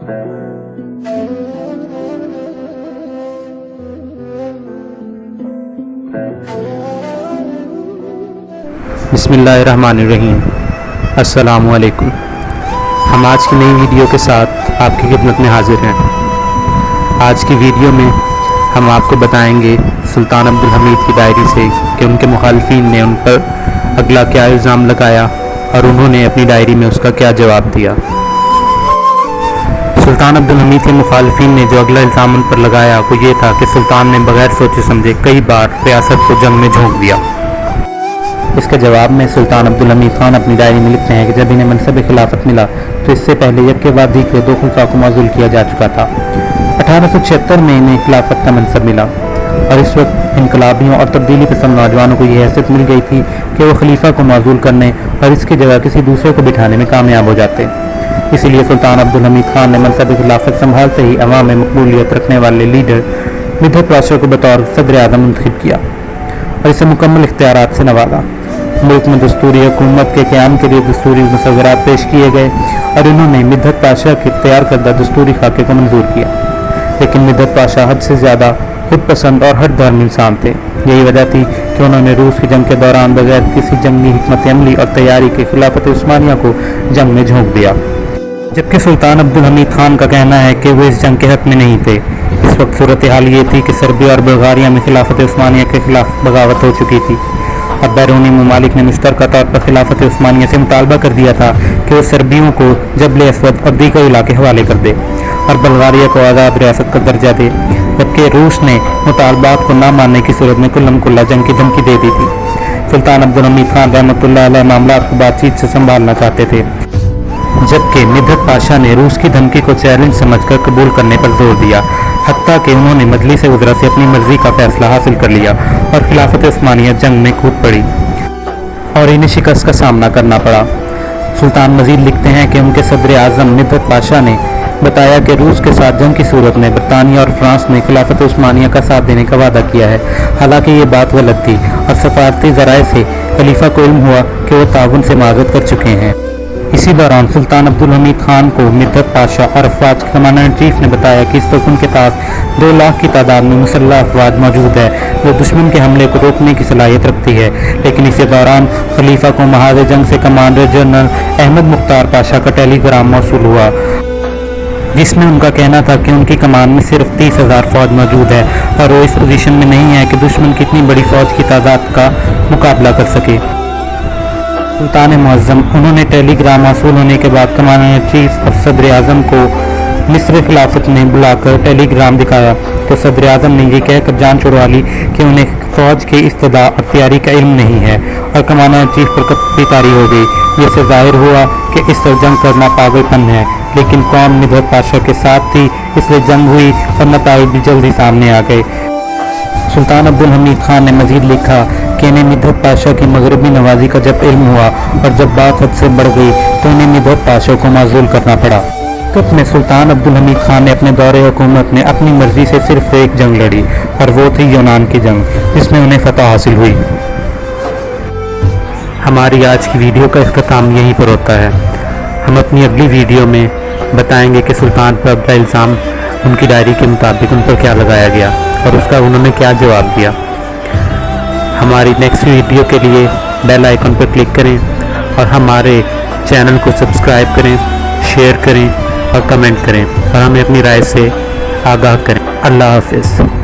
बिस्मिल्लाहिर्रहमानिर्रहीम। अस्सलामु अलैकुम। हम आज की नई वीडियो के साथ आपकी खिदमत में हाजिर हैं। आज की वीडियो में हम आपको बताएंगे सुल्तान अब्दुल हमीद की डायरी से कि उनके मुखालिफिन ने उन पर अगला क्या इल्ज़ाम लगाया और उन्होंने अपनी डायरी में उसका क्या जवाब दिया। सुल्तान अब्दुल हमीद के मुखालिफिन ने जो अगला इल्ज़ाम उन पर लगाया वो ये था कि सुल्तान ने बगैर सोचे समझे कई बार रियासत को जंग में झोंक दिया। इसके जवाब में सुल्तान अब्दुल हमीद खान अपनी डायरी में लिखते हैं कि जब इन्हें मनसब खिलाफत मिला तो इससे पहले यक्के बाद दीगरे दो खुलफा को मौजूल किया जा चुका था। 1876 में इन्हें खिलाफत का मनसब मिला और इस वक्त इनकलाबियों और तब्दीली पसंद नौजवानों को यह हैसियत मिल गई थी कि वो खलीफा को मौजूल करने और इसकी जगह किसी दूसरे को बिठाने में कामयाब हो जाते। इसीलिए सुल्तान अब्दुल हमीद खान ने मनसब खिलाफत संभालते ही अवाम में मकबूलियत रखने वाले लीडर मिदहत पाशा को बतौर सदर आज़म मुंतखब किया और इसे मुकम्मल इख्तियारात से नवाजा। मुल्क में दस्तूरी हुकूमत के क़याम के लिए दस्तूरी मुसव्वरात पेश किए गए और इन्होंने मिदहत पाशा के तैयार करदा दस्तूरी खाके को मंजूर किया। लेकिन मिदहत पाशा हद से ज़्यादा खुद पसंद और हर धर्म इंसान थे। यही वजह थी कि उन्होंने रूस की जंग के दौरान बगैर किसी जंगी हिकमत अमली और तैयारी के खिलाफत उस्मानिया को जंग में झोंक दिया, जबकि सुल्तान अब्दुल हमीद खान का कहना है कि वो इस जंग के हक में नहीं थे। इस वक्त सूरत हाल ये थी कि सर्बिया और बुल्गारिया में खिलाफत उस्मानिया के खिलाफ बगावत हो चुकी थी और बैरूनी ममालिक ने मुश्तरका तौर पर खिलाफत उस्मानिया से मुतालबा कर दिया था कि वो सर्बियों को जबल असवद और दीगर इलाके हवाले कर दे और बुल्गारिया को आज़ाद रियासत का दर्जा दे, जबकि रूस ने मुतालबात को न मानने की सूरत में कुल्लम कुल्ला जंग की धमकी दे दी थी। सुल्तान अब्दुल हमीद खान रहमतुल्लाह अलैह मामलात को बातचीत से संभालना चाहते थे, जबकि मिदहत पाशा ने रूस की धमकी को चैलेंज समझकर कबूल करने पर जोर दिया। हत्ता कि उन्होंने मजलिस उज़रा से अपनी मर्जी का फैसला हासिल कर लिया और खिलाफत उस्मानिया जंग में कूद पड़ी और इन्हें शिकस्त का सामना करना पड़ा। सुल्तान मजीद लिखते हैं कि उनके सदर आज़म मिदहत पाशा ने बताया कि रूस के साथ जंग की सूरत में बरतानिया और फ्रांस ने खिलाफत उस्मानिया का साथ देने का वादा किया है। हालांकि ये बात गलत थी और सफारती ज़राए से खलीफा को इल्म हुआ कि वो ताउन से माज़रत कर चुके हैं। इसी दौरान सुल्तान अब्दुल हमीद खान को मिदहत पाशा और अफवाज के कमांडर इन चीफ ने बताया कि इस वक्त उनके पास 2 लाख की तादाद में मुसल्लह अफवाज मौजूद है जो दुश्मन के हमले को रोकने की सलाहियत रखती है। लेकिन इसी दौरान खलीफा को महाज जंग से कमांडर जनरल अहमद मुख्तार पाशा का टेलीग्राम मौसूल हुआ, जिसमें उनका कहना था कि उनकी कमान में सिर्फ 30,000 फौज मौजूद है और वो इस पोजीशन में नहीं है कि दुश्मन की इतनी बड़ी फौज की तादाद का मुकाबला कर सके। सुल्तान मुअज़्ज़म उन्होंने टेलीग्राम मौसूल होने के बाद कमांडर इन चीफ और सदर आज़म को मिस्र खिलाफत ने बुलाकर टेलीग्राम दिखाया तो सदर आज़म ने यह कहकर जान छुड़वा ली कि उन्हें फौज के इस्तेदा और तैयारी का इल्म नहीं है और कमांडर इन चीफ पर कत्ली तारी हो गई, जिससे जाहिर हुआ कि इस पर जंग करना पागलपन है। लेकिन कौम मिदहत पाशा के साथ थी, इसलिए जंग हुई और नताइज भी जल्दी सामने आ गए। सुल्तान अब्दुल हमीद खान ने मजीद लिखा कि इन्हें मिदहत पाशा की मगरबी नवाजी का जब इल्म हुआ और जब बात हद से बढ़ गई तो इन्हें मिदहत पाशा को माजूल करना पड़ा। तब में सुल्तान अब्दुल हमीद खान ने अपने दौरे हुकूमत में अपनी मर्जी से सिर्फ एक जंग लड़ी और वो थी यूनान की जंग, जिसमें उन्हें फतह हासिल हुई। हमारी आज की वीडियो का इख्तिताम यहीं पर होता है। हम अपनी अगली वीडियो में बताएंगे कि सुल्तान पर अगला इल्ज़ाम उनकी डायरी के मुताबिक उन पर क्या लगाया गया और उसका उन्होंने क्या जवाब दिया। हमारी नेक्स्ट वीडियो के लिए बेल आइकन पर क्लिक करें और हमारे चैनल को सब्सक्राइब करें, शेयर करें और कमेंट करें और हमें अपनी राय से आगाह करें। अल्लाह हाफ़िज़।